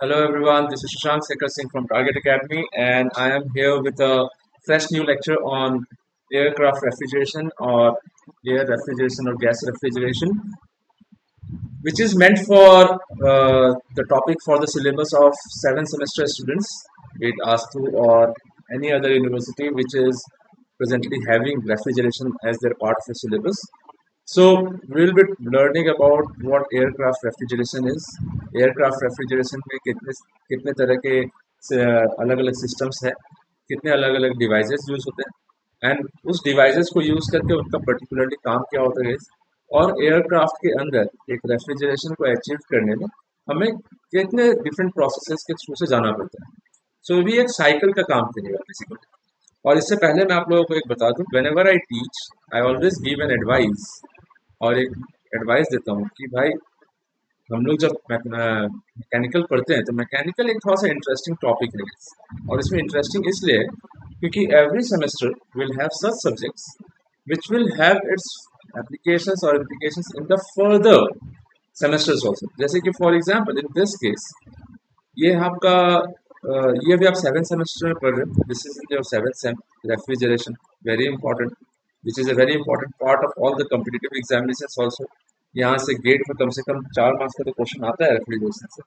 Hello everyone, this is Shashank Sekhar Singh from Target Academy, and I am here with a fresh new lecture on aircraft refrigeration or air refrigeration or gas refrigeration, which is meant for the topic for the syllabus of 7 semester students, be it ASTU or any other university which is presently having refrigeration as their part of the syllabus. So we'll be learning about what aircraft refrigeration is. Aircraft refrigeration में कितने तरह के अलग अलग systems है, कितने अलग अलग डिवाइसेस यूज होते हैं एंड उस डिवाइसेस को यूज करके उनका पर्टिकुलरली काम क्या होता है और एयरक्राफ्ट के अंदर एक रेफ्रिजरेशन को अचीव करने में हमें कितने डिफरेंट प्रोसेसेस के थ्रू से जाना पड़ता है. सो ये एक साइकिल का काम करेगा बेसिकली. और इससे पहले मैं आप लोगों को एक बता दूं, when ever I teach I always give an advice, और एक एडवाइस देता हूँ कि भाई हम लोग जब मैकेनिकल पढ़ते हैं तो मैकेनिकल एक थोड़ा सा इंटरेस्टिंग टॉपिक है, और इसमें इंटरेस्टिंग इसलिए है क्योंकि every semester will have such subjects which will have it's applications और implications in the further semesters also. जैसे कि for example in this case ये आपका ये भी आप 7 सेमेस्टर में पढ़ रहे हो. This is in your 7th same refrigeration, very important, which is a very important part of all the competitive examinations also. यहाँ से कम 4 मार्क्स का तो क्वेश्चन आता है रेफ्रिजरेशन से.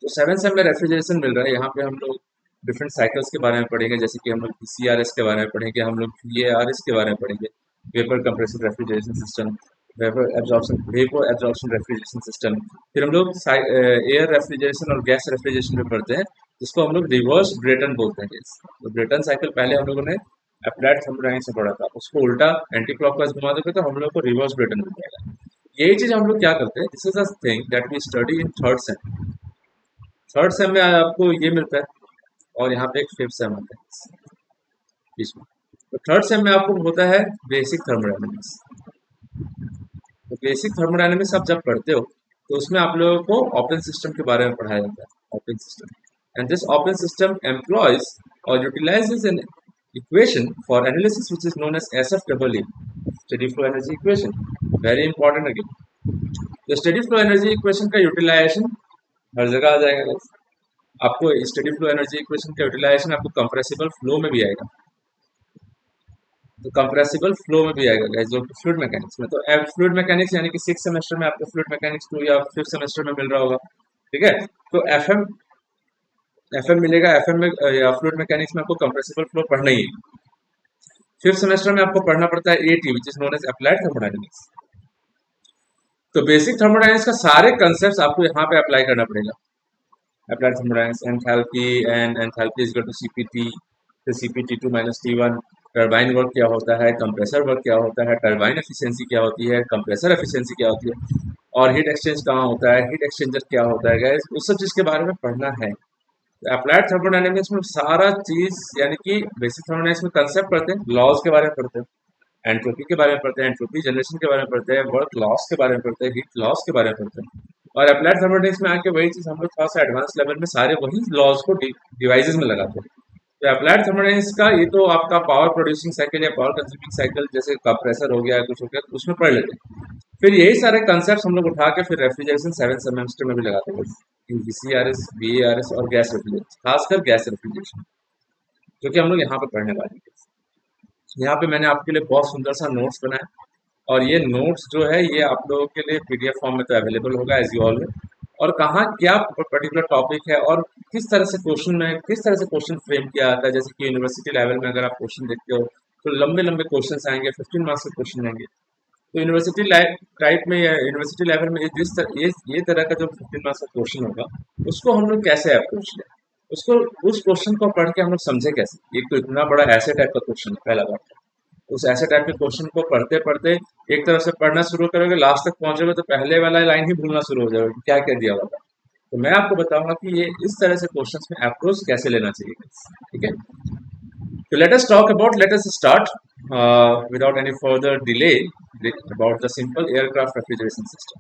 तो 7th सेम में रेफ्रिजरेशन मिल रहा है. यहाँ पे हम लोग डिफरेंट साइकिल्स के बारे में पढ़ेंगे, जैसे कि हम लोग PCRS के बारे में पढ़ेंगे, हम लोग VARS के बारे में पढ़ेंगे, vapour compressive refrigeration system, vapour absorption refrigeration system. फिर हम लोग एयर रेफ्रिजरेशन और गैस रेफ्रिजरेशन में पढ़ते हैं, जिसको हम लोग रिवर्स ब्रेटन बोलते हैं. तो ब्रेटन साइकिल पहले हम लोगों ने अप्लाइड थर्मोडायनामिक्स से पढ़ा था, उसको उल्टा एंटी क्लॉकवाइज घुमा दोगे तो हम लोग को रिवर्स ब्रेटन मिल जाएगा. यही चीज हम लोग क्या करते हैं, this is a thing that we study in third sem. Third sem में आपको ये मिलता है, और यहाँ पे एक फिफ्थ सेम आता है बीच में. तो थर्ड सेम में आपको होता है बेसिक थर्मोडायनेमिक्स. तो बेसिक थर्मोडायनेमिक्स आप जब पढ़ते हो तो उसमें आप लोगों को ओपन सिस्टम के बारे में पढ़ाया जाता है. Open system, and this open system employs और utilises an equation for analysis which is known as SFEE, steady flow energy equation. Very important again. तो स्टेडी फ्लो एनर्जी इक्वेशन का यूटिलाइजेशन हर जगह आ जाएगा guys. आपको स्टेडी फ्लो एनर्जी इक्वेशन का utilisation आपको compressible flow में भी आएगा. तो कंप्रेसिबल फ्लो में भी आएगा guys, जो फ्लूइड मैकेनिक्स में. तो फ्लूइड मैकेनिक्स यानी कि 6 सेमेस्टर में आपको फ्लूइड मैकेनिक्स 2 या 5th सेमेस्टर में मिल रहा होगा. ठीक है. तो एफएम मिलेगा. एफएम में या फ्लूइड मैकेनिक्स में आपको कंप्रेसिबल फ्लो पढ़ना ही है. 5th सेमेस्टर में आपको पढ़ना पड़ता है AT which is known as applied thermodynamics. तो बेसिक थर्मोडायनेमिक्स का सारे कंसेप्ट आपको यहाँ पे अप्लाई करना पड़ेगा. Applied thermodynamics, enthalpy and enthalpy is equal to CP_T, फिर CP_T2 - T1. टरबाइन वर्क क्या होता है, कंप्रेसर वर्क क्या होता है, टरबाइन एफिशिएंसी क्या होती है, कंप्रेसर एफिशिएंसी क्या होती है, और हीट एक्सचेंज कहाँ होता है, हीट एक्सचेंजर क्या होता है गाइस, उस सब चीज के बारे में पढ़ना है. अप्लाइड थर्मोडायनेमिक्स में सारा चीज यानी कि बेसिक थर्मोडायनेमिक्स में कंसेप्ट पढ़ते हैं, लॉज के बारे में पढ़ते हैं, एंट्रोपी के बारे में पढ़ते हैं, एंट्रोपी जनरेशन के बारे में पढ़ते हैं, वर्क लॉस के बारे में पढ़ते हैं, हीट लॉस के बारे में पढ़ते हैं. और अप्लाइड थर्मोडायनेमिक्स में आके वही चीज हम लोग थोड़ा सा एडवांस लेवल में सारे वही लॉज को डिवाइसेस में लगाते हैं. तो अप्लाइड थर्मोडायनेमिक्स का ये तो आपका पावर प्रोड्यूसिंग साइकिल या पावर कंज्यूमिंग साइकिल, जैसे कंप्रेसर हो गया कुछ हो गया, तो उसमें पढ़ लेते हैं. फिर यही सारे कंसेप्ट हम लोग उठा के फिर रेफ्रिजरेशन 7th सेमेस्टर में भी लगाते हैं, इन VCRS, VARS और गैस रेफ्रिजरेशन, खासकर गैस रेफ्रिजरेशन, जो कि हम लोग यहाँ पे पढ़ने वाले हैं. यहाँ पे मैंने आपके लिए बहुत सुंदर सा नोट्स बनाया, और ये नोट्स जो है ये आप लोगों के लिए PDF फॉर्म में तो अवेलेबल होगा एज यू ऑल में. और कहाँ क्या पर्टिकुलर टॉपिक है और किस तरह से क्वेश्चन में किस तरह से क्वेश्चन फ्रेम किया जाता है. जैसे कि यूनिवर्सिटी लेवल में अगर आप क्वेश्चन देखते हो तो लंबे लंबे क्वेश्चन आएंगे, 15 मार्क्स के क्वेश्चन आएंगे. तो यूनिवर्सिटी टाइप में या यूनिवर्सिटी लेवल में ये तरह का जो 15 मार्क्स का क्वेश्चन होगा, उसको हम लोग कैसे अप्रोच लें, उसको उस क्वेश्चन को पढ़ के हम लोग समझे कैसे. एक तो इतना बड़ा ऐसे टाइप का क्वेश्चन है, पहला बात. उस ऐसे टाइप के क्वेश्चन को पढ़ते पढ़ते एक तरफ से पढ़ना शुरू करोगे, लास्ट तक पहुंचोगे तो पहले वाला लाइन ही भूलना शुरू हो जाएगा, क्या क्या दिया हुआ था. तो मैं आपको बताऊंगा कि ये इस तरह से क्वेश्चंस में अप्रोच कैसे लेना चाहिए. ठीक है. तो let us start without any further delay about the simple aircraft refrigeration system.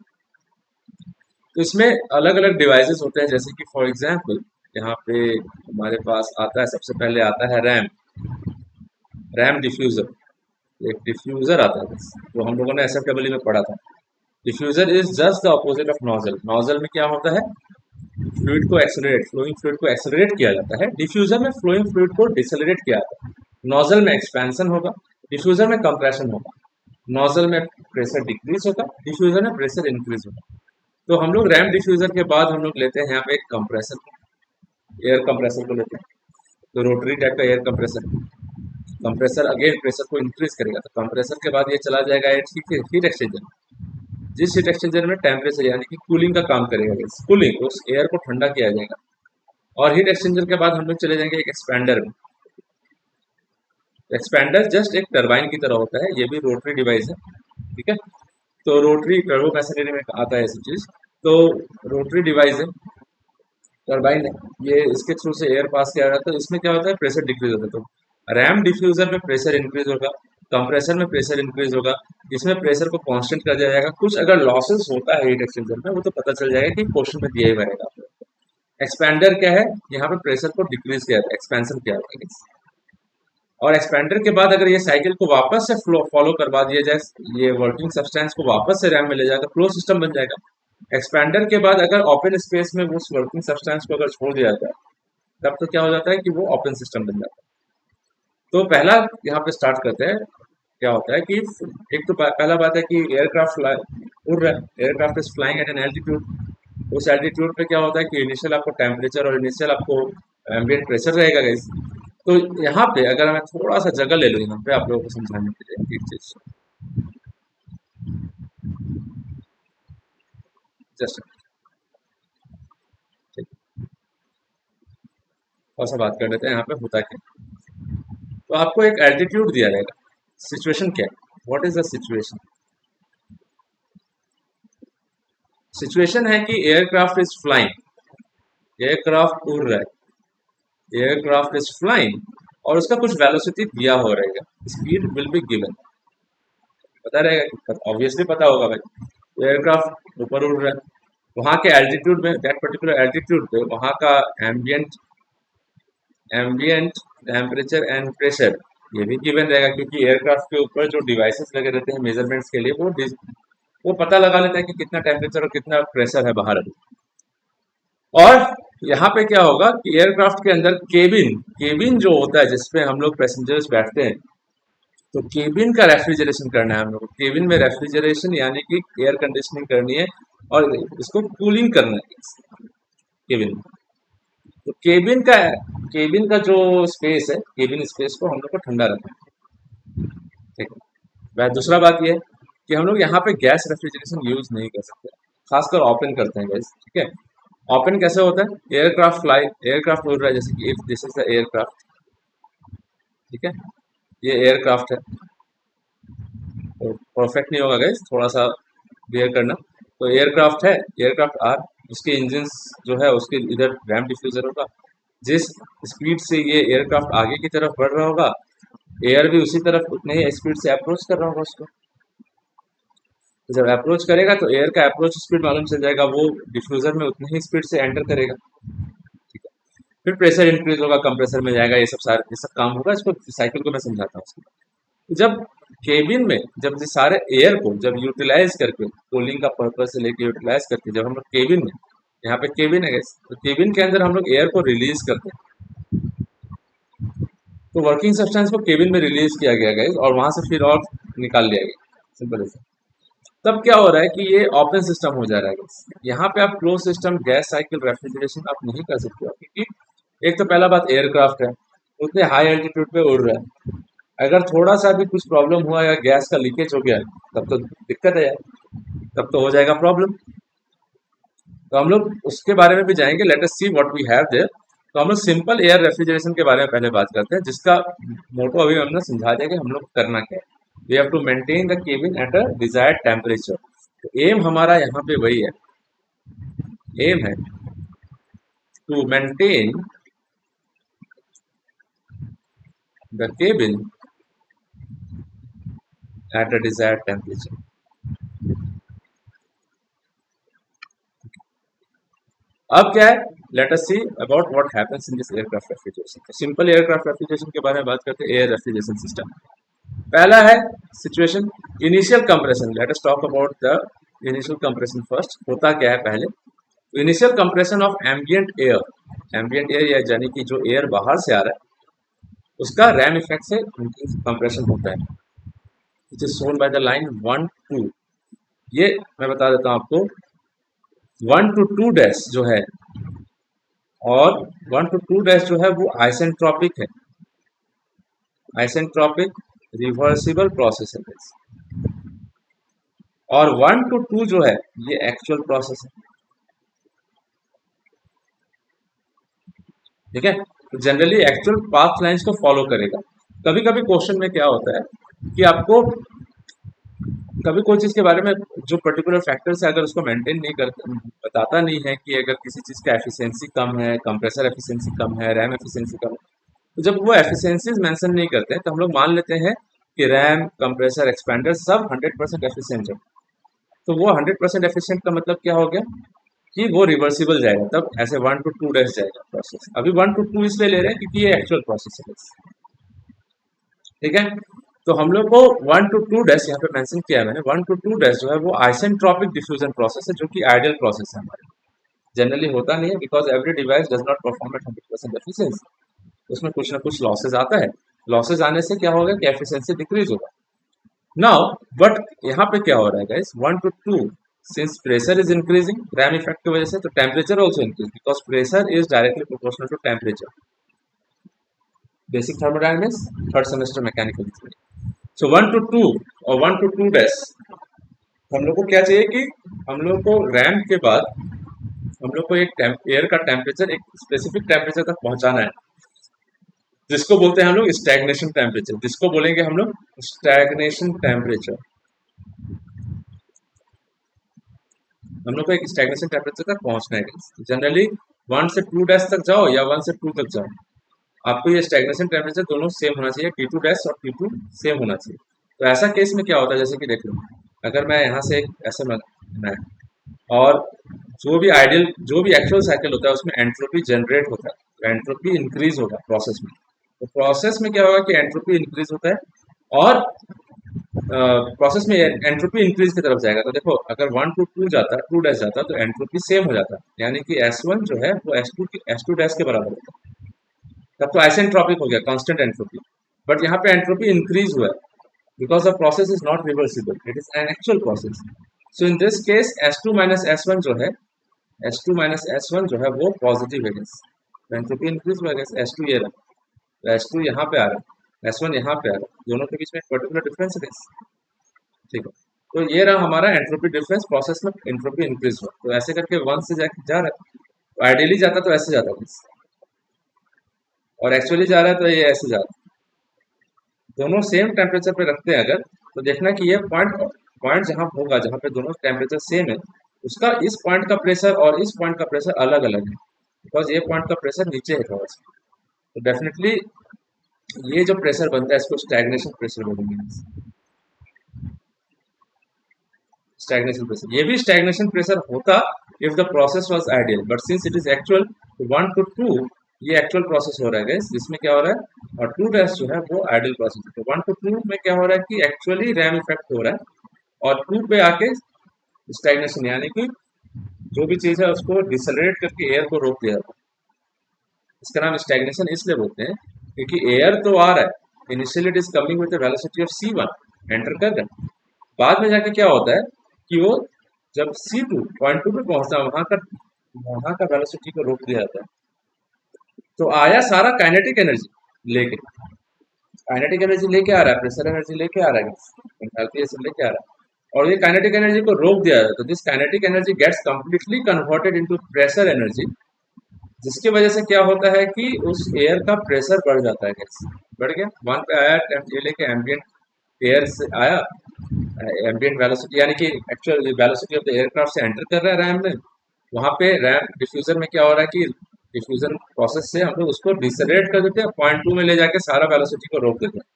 तो इसमें अलग अलग डिवाइसेस होते हैं, जैसे कि फॉर एग्जांपल यहाँ पे हमारे पास आता है, सबसे पहले आता है रैम डिफ्यूजर. एक डिफ्यूजर आता है जो हम लोगों ने SFEE में पढ़ा था. Diffuser is just the opposite of nozzle. Nozzle में क्या होता है, फ्लूइड को एक्सेलरेट फ्लोइंग फ्लूइड को एक्सेलरेट किया जाता है, डिफ्यूजर में फ्लोइंग फ्लूइड को डिसेलरेट किया जाता है। नोजल में एक्सपेंशन होगा, डिफ्यूजर में कंप्रेशन होगा। नोजल में प्रेशर डिक्रीज होगा, डिफ्यूजर में प्रेशर इंक्रीज होगा। तो हम लोग रैम डिफ्यूजर के बाद हम लोग लेते हैं यहाँ पे एक कंप्रेसर, एयर कंप्रेसर को लेते हैं। तो रोटरी टाइप का air compressor, compressor again pressure को इंक्रीज करेगा। तो कंप्रेसर के बाद ये चला जाएगा हीट एक्सचेंजर, जिस हीट एक्सचेंजर में टेम्परेचर यानी कि कूलिंग का काम करेगा, कूलिंग उस एयर को ठंडा किया जाएगा। और हीट एक्सचेंजर के बाद हम लोग चले जाएंगे एक एक्सपेंडर में। एक्सपेंडर जस्ट एक टरबाइन की तरह होता है, ये भी रोटरी डिवाइस है, ठीक है। तो रोटरी टर्बो मैशनरी में आता है ऐसी चीज। तो रोटरी डिवाइस है, टरबाइन है, ये इसके थ्रू से एयर पास किया जाता है। तो इसमें क्या होता है, प्रेशर डिक्रीज होता है। तो रैम डिफ्यूजर में प्रेशर इंक्रीज होगा, कंप्रेसर में प्रेशर इंक्रीज होगा, इसमें प्रेशर को कांस्टेंट कर दिया जाएगा। कुछ अगर लॉसेस होता है हीट एक्सचेंजर में वो तो पता चल जाएगा कि क्वेश्चन में दिया ही रहेगा। एक्सपेंडर क्या है, यहाँ पे प्रेशर को डिक्रीज किया जाता है, एक्सपेंशन किया जाता है। और एक्सपेंडर के बाद अगर ये साइकिल को वापस से फॉलो करवा दिया जाए, ये वर्किंग सब्सटेंस को वापस से रैम में ले जाएगा, क्लोज सिस्टम बन जाएगा। एक्सपेंडर के बाद अगर ओपन स्पेस में उस वर्किंग सब्सटेंस को अगर छोड़ दिया जाता है, तब तो क्या हो जाता है कि वो ओपन सिस्टम बन जाता है। तो पहला यहाँ पे स्टार्ट करते हैं, क्या होता है कि एक तो पहला बात है कि एयरक्राफ्ट उड़ रहा है, aircraft is flying eight an altitude. उस एल्टीट्यूड पे क्या होता है कि इनिशियल आपको टेम्परेचर और इनिशियल आपको एम्बिएंट प्रेशर रहेगा गाइस। तो यहाँ पे अगर मैं थोड़ा सा जगह ले लूँ यहाँ पे आप लोगों को समझाने के लिए एक चीज, जस्ट थोड़ा सा बात कर लेते हैं यहाँ पे होता क्या। तो आपको एक एल्टीट्यूड दिया जाएगा, सिचुएशन क्या है, what is the situation. Situation है कि एयरक्राफ्ट इज फ्लाइंग, एयरक्राफ्ट उड़ रहा है, एयरक्राफ्ट इज फ्लाइंग और उसका कुछ वेलोसिटी दिया हो रहेगा, स्पीड विल बी गिवन, पता रहेगा, ऑब्वियसली पता होगा भाई। एयरक्राफ्ट ऊपर उड़ रहा है, वहां के एल्टीट्यूड में, दैट पर्टिकुलर एल्टीट्यूड पे वहां का ambient ambient temperature and pressure ये भी गिवन रहेगा, क्योंकि एयरक्राफ्ट के ऊपर जो डिवाइसेस लगे रहते हैं मेजरमेंट्स के लिए, वो पता लगा लेता है कि कितना टेम्परेचर और कितना प्रेशर है बाहर अभी। और यहाँ पे क्या होगा कि एयरक्राफ्ट के अंदर केबिन केबिन जो होता है जिसपे हम लोग पैसेंजर्स बैठते हैं, तो केबिन का रेफ्रिजरेशन करना है हम लोग को। केबिन में रेफ्रिजरेशन यानी कि एयर कंडीशनिंग करनी है और इसको कूलिंग करना है केबिन में। तो केबिन का जो स्पेस है, केबिन स्पेस को हम लोग को ठंडा रखना है, ठीक है। वह दूसरा बात यह है कि हम लोग यहाँ पे गैस रेफ्रिजरेशन यूज नहीं कर सकते, खासकर ओपन करते हैं गैस, ठीक है। ओपन कैसे होता है, एयरक्राफ्ट उड़ रहा है, जैसे कि if this is the aircraft, ठीक है, ये एयरक्राफ्ट है। तो परफेक्ट नहीं होगा गैस, थोड़ा सा बेयर करना। तो एयरक्राफ्ट है, एयरक्राफ्ट आर, उसके इंजन जो है उसके इधर रैम डिफ्यूजर होगा। जिस स्पीड से ये एयरक्राफ्ट आगे की तरफ बढ़ रहा होगा, एयर भी उसी तरफ उतने ही स्पीड से अप्रोच कर रहा होगा उसको। तो जब अप्रोच करेगा तो एयर का अप्रोच स्पीड मालूम चल जाएगा, वो डिफ्यूजर में उतनी ही स्पीड से एंटर करेगा, ठीक है। फिर प्रेशर इंक्रीज होगा, कंप्रेसर में जाएगा, ये सब काम होगा। इसको साइकिल को मैं समझाता हूँ उसको। जब केबिन में जब ये सारे एयर को जब यूटिलाइज करके, कूलिंग का पर्पज से लेके यूटिलाइज करके, जब हम लोग केबिन में, यहाँ पे केबिन है guys, तो केबिन के अंदर हम लोग एयर को रिलीज करते हैं। तो वर्किंग सब्सटेंस को केबिन में रिलीज किया गया गाइस, और वहां से फिर और निकाल लिया गया, सिंपल ऐसा। तब क्या हो रहा है कि ये ओपन सिस्टम हो जा रहा है गाइस। यहाँ पे आप close system, gas cycle, refrigeration आप नहीं कर सकते हो, क्योंकि एक तो पहला बात एयरक्राफ्ट है, उतने हाई एल्टीट्यूड पे उड़ रहा है। अगर थोड़ा सा भी कुछ प्रॉब्लम हुआ या गैस का लीकेज हो गया, तब तो दिक्कत है यार, तब तो हो जाएगा प्रॉब्लम। तो हम लोग उसके बारे में भी जाएंगे, let us see what we have there. तो हम लोग सिंपल एयर रेफ्रिजरेशन के बारे में पहले बात करते हैं, जिसका मोटो अभी हमने समझा दिया कि हम लोग करना क्या है। We have to maintain the cabin at a desired temperature. तो एम हमारा यहाँ पे वही है, एम है to maintain the cabin at a desired temperature. अब क्या है, let us see about what happens in this aircraft refrigeration. तो सिंपल एयरक्राफ्ट रेफ्रिजरेशन के बारे में बात करते हैं, एयर रेफ्रिजरेशन सिस्टम। पहला है situation initial compression. Let us talk about the initial compression first. होता क्या है पहले, initial compression of ambient air या यानी कि जो एयर बाहर से आ रहा है उसका रैम इफेक्ट से कंप्रेशन होता है, which is shown by the line 1 2। ये मैं बता देता हूं आपको, 1 to 2 डैश जो है और 1 to 2 डैश जो है वो आइसेंट्रोपिक है, आइसेंट्रोपिक रिवर्सिबल प्रोसेस है। और 1 to 2 जो है ये एक्चुअल प्रोसेस है। ठीक है, तो जनरली एक्चुअल पाथ लाइंस को फॉलो करेगा। कभी कभी क्वेश्चन में क्या होता है कि आपको कभी कोई चीज के बारे में जो पर्टिकुलर फैक्टर्स है अगर उसको मेंटेन नहीं करता, बताता नहीं है कि अगर किसी चीज का एफिशिएंसी कम है, कंप्रेसर एफिशिएंसी कम है, रैम एफिशिएंसी कम है, तो जब वो एफिशिएंसीज मेंशन नहीं करते हैं तो हम लोग मान लेते हैं कि रैम, कंप्रेसर, एक्सपेंडर सब 100% एफिशिएंट है। तो वो 100% एफिशिएंट का मतलब क्या हो गया कि वो रिवर्सिबल जाएगा, तब ऐसे 1 to 2 डैश जाएगा प्रोसेस। अभी 1 to 2 इसलिए ले रहे हैं क्योंकि ये एक्चुअल प्रोसेस है बस। ठीक है, तो हम लोग को 1 to 2 डैश यहाँ पे मेंशन किया है मैंने। 1 to 2 डैश जो है वो आइसेंट्रोपिक डिफ्यूजन प्रोसेस है, जो कि आइडियल प्रोसेस है हमारे। जनरली होता नहीं है because every device does not perform at 100% efficiency, उसमें कुछ ना कुछ लॉसेज आता है। लॉसेज आने से क्या होगा कि एफिशिएंसी डिक्रीज होगा। नाउ बट यहाँ पे क्या हो रहा है guys, 1 to 2 since pressure is increasing ram effect की वजह से, तो temperature also increase because pressure is directly proportional to temperature. Basic thermodynamics, third semester mechanical engineering. So 1 to 2 और 1 to 2 डैश हम लोग को क्या चाहिए कि हम लोग को रैम के बाद हम लोग को एक एयर का टेम्परेचर एक स्पेसिफिक टेम्परेचर तक पहुंचाना है, जिसको बोलते हैं हम लोग स्टैग्नेशन टेम्परेचर। जिसको बोलेंगे हम लोग स्टैग्नेशन टेम्परेचर। हम लोग को एक स्टैग्नेशन टेम्परेचर तक पहुंचना है। जनरली 1 से 2 डैश तक जाओ या 1 से 2 तक जाओ, आपको ये स्टैग्नेशन टेम्परेचर दोनों सेम होना चाहिए, T2 डैश और T2 सेम होना चाहिए। तो ऐसा केस में क्या होता है, जैसे कि देख लो, अगर मैं यहाँ से ऐसे मैं और जो भी एक्चुअल साइकिल होता है उसमें एंट्रोपी जनरेट होता है, तो एंट्रोपी इंक्रीज होगा प्रोसेस में। तो प्रोसेस में क्या होगा कि एंट्रोपी इंक्रीज होता है और प्रोसेस में एंट्रोपी इंक्रीज की तरफ जाएगा। तो देखो अगर 1 to 2 जाता, 2 डैश जाता तो एंट्रोपी सेम हो जाता, यानी कि S1 जो है वो S2 डैश के बराबर होता, तब तो आइसेंट्रोपिक हो गया, कांस्टेंट एंट्रोपी। बट यहाँ पे एंट्रोपी इंक्रीज हुआ है because the process is not reversible, it is an actual process. So in this case S2 minus S1 जो है, S2 minus S1 जो है वो पॉजिटिव है, एंट्रोपी इंक्रीज हुआ है। S2 ये रहा, तो S2 यहाँ पे आ रहा है, S1 यहाँ पे आ रहा है, दोनों के बीच में एक पर्टिकुलर डिफरेंस है। ठीक है, तो ये रहा हमारा एंट्रोपी डिफरेंस, प्रोसेस में एंट्रोपी इंक्रीज हुआ, तो ऐसे करके 1 से जा रहा है। तो आइडियली जाता तो ऐसे जाता है, और एक्चुअली जा रहा है तो ये ऐसे जा रहा है। दोनों सेम टेम्परेचर पे रखते हैं अगर, तो देखना कि ये पॉइंट पॉइंट जहाँ होगा जहाँ पे दोनों टेम्परेचर सेम है, उसका इस पॉइंट का प्रेशर और इस पॉइंट का प्रेशर अलग अलग है, बिकॉज ये पॉइंट का प्रेशर नीचे है थोड़ा सा। तो डेफिनेटली ये जो प्रेशर बनता है इसको स्टैग्नेशन प्रेशर बोलेंगे। स्टैग्नेशन प्रेशर, ये भी स्टैग्नेशन प्रेशर होता if the process was ideal, but since it is actual, 1 to 2 ये एक्चुअल प्रोसेस हो रहा है गाइस, जिसमें क्या हो रहा है, और 2 डैश जो है वो आइडियल प्रोसेस है। तो 1 to 2 में क्या हो रहा है कि एक्चुअली रैम इफेक्ट हो रहा है, और 2 पे आके स्टैग्नेशन, यानी कि जो भी चीज है उसको डिसलरेट करके एयर को रोक दिया जाता है। इसका नाम स्टैग्नेशन इसलिए बोलते हैं क्योंकि एयर तो आ रहा है, initially it is coming with the velocity of C1, enter कर रहा है, बाद में जाके क्या होता है कि वो जब C2 पॉइंट 2 पे पहुंचता है वहां का वेलोसिटी को रोक दिया जाता है। तो आया सारा काइनेटिक एनर्जी लेके, काइनेटिक एनर्जी लेके आ रहा है, प्रेशर एनर्जी लेके आ रहा है, एंथैल्पी से लेके आ रहा है, और ये काइनेटिक एनर्जी को रोक दिया जाता है। तो this kinetic energy gets completely converted into pressure energy, जिसकी वजह से क्या होता है कि उस एयर का प्रेशर बढ़ जाता है। गैस बढ़ गया, वन पे आया, ये लेके एम्बियंट एयर से आया, एम्बियंट वेलोसिटी यानी कि actual velocity of the aircraft से एंटर कर रहा है रैम में। वहां पे रैम डिफ्यूजर में क्या हो रहा है कि डिफ्यूजन प्रोसेस से हम लोग उसको डिसलरेट कर देते हैं, पॉइंट 2 में ले जाके सारा वेलोसिटी को रोक देते हैं।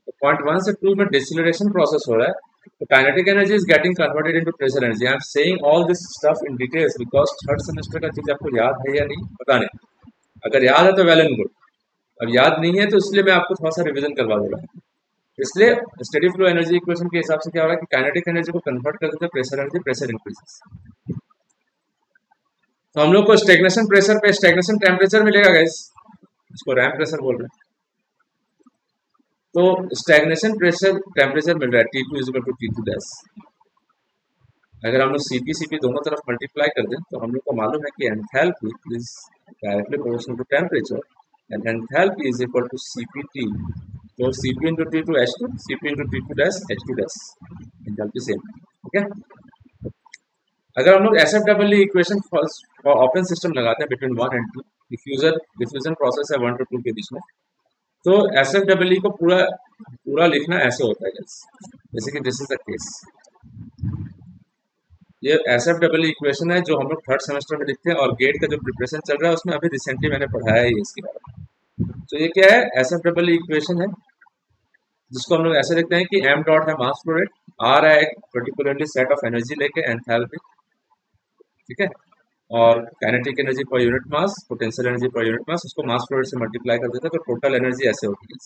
तो पॉइंट 1 से 2 में डिसलरेशन प्रोसेस हो रहा है, तो kinetic energy is getting converted into pressure energy. I am saying all this stuff in details because third semester का चीज आपको याद है या नहीं पता नहीं, अगर याद है तो वेल एंड गुड, अब याद नहीं है तो इसलिए मैं आपको थोड़ा सा रिवीजन करवा दे रहा हूँ। इसलिए स्टेडी फ्लो एनर्जी इक्वेशन के हिसाब से क्या हो रहा है कि काइनेटिक एनर्जी को कन्वर्ट कर देते हैं प्रेशर एनर्जी, प्रेशर इंक्रीजेस। तो हम लोग को स्टेगनेशन प्रेशर पे स्टेगनेशन टेम्परेचर मिलेगा गाइस, इसको रैम प्रेशर बोल रहे हैं। तो स्टेगनेशन प्रेशर टेम्परेचर मिल रहा है T2 equal to T2 dash. अगर हम लोग सीपी दोनों तरफ मल्टीप्लाई कर दें तो हम लोग को मालूम है कि enthalpy is directly proportional to temperature and enthalpy is equal to CP T. तो CP into T two H two, CP into T two dash H two dash, enthalpy same. ठीक है, अगर हम लोग S F W equation for open system लगाते हैं between 1 and 2, diffusion process है 1 to 2 के बीच में, तो एस एफ डब्ल्यू को पूरा पूरा लिखना ऐसे होता है guys। जैसे कि दिस इज द केस, ये एस एफ डब्ल्यू इक्वेशन है जो हम लोग थर्ड सेमेस्टर में लिखते हैं और गेट का जो प्रिपरेशन चल रहा है उसमें अभी रिसेंटली मैंने पढ़ाया है इसके बारे में। तो ये क्या है, एस एफ डब्ल्यू इक्वेशन है जिसको हम लोग ऐसे लिखते हैं कि एम डॉट है मास फ्लो रेट, आर है एक पर्टिकुलरली सेट ऑफ एनर्जी लेके एंथैल्पी, ठीक है, और kinetic energy per unit mass, potential energy per unit mass, उसको मास फ्लो रेट से मल्टीप्लाई कर देते हैं तो टोटल एनर्जी ऐसे होती है।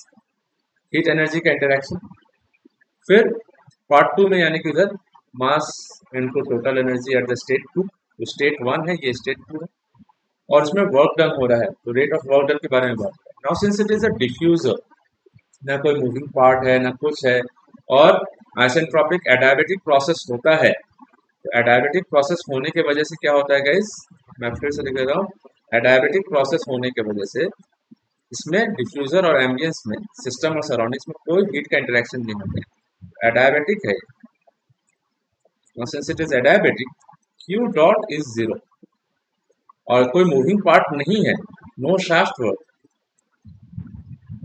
हीट एनर्जी का इंटरेक्शन, फिर पार्ट 2 में यानी कि उधर mass into total energy at the state 2, तो स्टेट 1 है, ये स्टेट 2 है, और इसमें वर्क डन हो रहा है तो रेट ऑफ वर्क डन के बारे में बात करें। Now since it is a diffuser, ना कोई मूविंग पार्ट है ना कुछ है, और आइसेंट्रोपिक एडियाबेटिक प्रोसेस होता है, तो एडियाबेटिक प्रोसेस होने की वजह से क्या होता है गाइस, मैं फिर से लिख देता हूँ, एडियाबेटिक प्रोसेस होने की वजह से इसमें डिफ्यूजर और एम्बियंस में, सिस्टम और सराउंडिंग्स में कोई हीट का इंटरेक्शन नहीं होता है, एडियाबेटिक है। Now since it is adiabatic, Q dot is 0 और कोई मूविंग पार्ट नहीं है, no shaft work,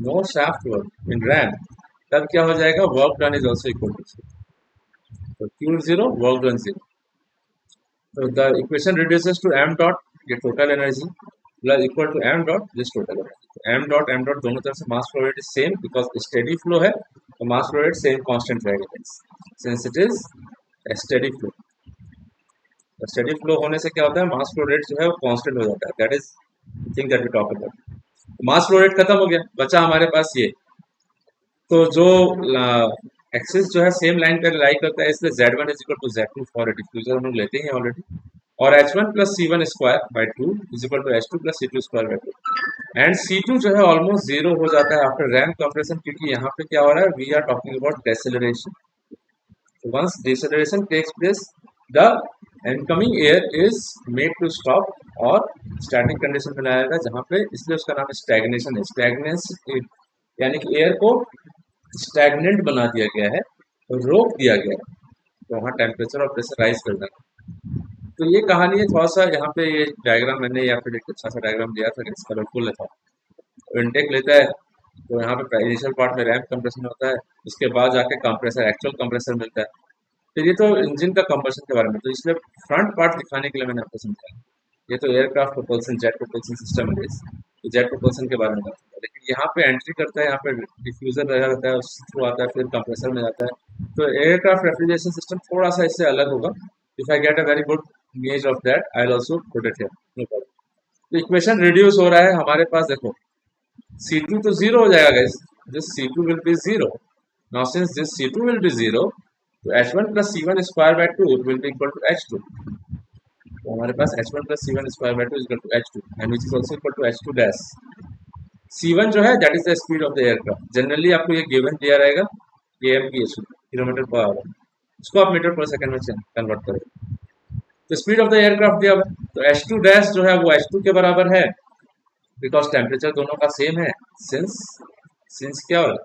no shaft work in ram, तब क्या हो जाएगा, work done is also equal to 0, तो Q 0 वर्क डन 0। तो the equation reduces to m dot, ये total energy, plus equal to m dot this total energy. m dot दोनों तरफ से mass flow rate is same because steady flow है तो mass flow rate same constant रहेगा since it is steady flow. Steady flow होने से क्या होता है, मास फ्लो रेट जो है वो कांस्टेंट हो जाता है, that is thing that we talk about. Mass flow rate खत्म हो गया, बचा हमारे पास ये, तो जो एक्सिस जो है सेम लाइन पर लाई करता है, इसलिए z1 is equal to z2 for a diffuser हम लोग लेते हैं ऑलरेडी, और h1 plus c1 square by 2 is equal to h2 plus c2 square by 2, and c2 जो है ऑलमोस्ट जीरो हो जाता है आफ्टर रैम कंप्रेशन, क्योंकि यहाँ पे क्या हो रहा है, we are talking about deceleration. Once deceleration takes place, the incoming air is made to stop और स्टैटिक कंडीशन में लाएगा जहाँ पे, इसलिए उसका नाम स्टैग्नेशन है। स्टैग्नेंस यानी कि एयर को स्टैग्नेंट बना दिया गया है, रोक दिया गया है, तो वहाँ टेम्परेचर और प्रेशर राइज कर देगा। तो ये कहानी है, थोड़ा सा यहाँ पे ये डायग्राम मैंने या फिर एक अच्छा सा डायग्राम दिया था, कलरफुल था। इनटेक लेता है तो यहाँ पे इनिशियल पार्ट में रैम्प कंप्रेशन होता है, उसके बाद जाके कंप्रेसर, एक्चुअल कंप्रेसर मिलता है। तो ये तो इंजन का कंप्रेशन के बारे में, तो इसलिए फ्रंट पार्ट दिखाने के लिए मैंने आपको समझाया। ये तो aircraft propulsion, jet propulsion system है, तो जेट प्रोपल्सन के बारे में बात है। लेकिन यहाँ पे एंट्री करता है, यहाँ पे डिफ्यूजर लगा रहता है, उसके थ्रू आता है, फिर कंप्रेसर में जाता है। तो एयरक्राफ्ट रेफ्रिजरेशन सिस्टम थोड़ा सा इससे अलग होगा। If I get a very good image of that I will also put it here, no problem. तो इक्वेशन रिड्यूस हो रहा है हमारे पास, देखो C2 तो जीरो हो जाएगा guys, this C2 will be zero. Now since this C2 will be zero, तो H1 plus C1 square by 2 will be equal to H2, तो हमारे पास H1 plus C1 square by 2 is equal to H2 and which is also equal to H2 dash। C1 जो है that is the speed of the aircraft, generally आपको ये given दिया रहेगा kmph kilometre per hour, इसको आप metre पर second में कन्वर्ट करें, तो स्पीड ऑफ द एयरक्राफ्ट दिया हुआ है, तो H2 डैश जो है वो H2 के बराबर है बिकॉज टेम्परेचर दोनों का सेम है। सिंस सिंस क्या हो रहा है,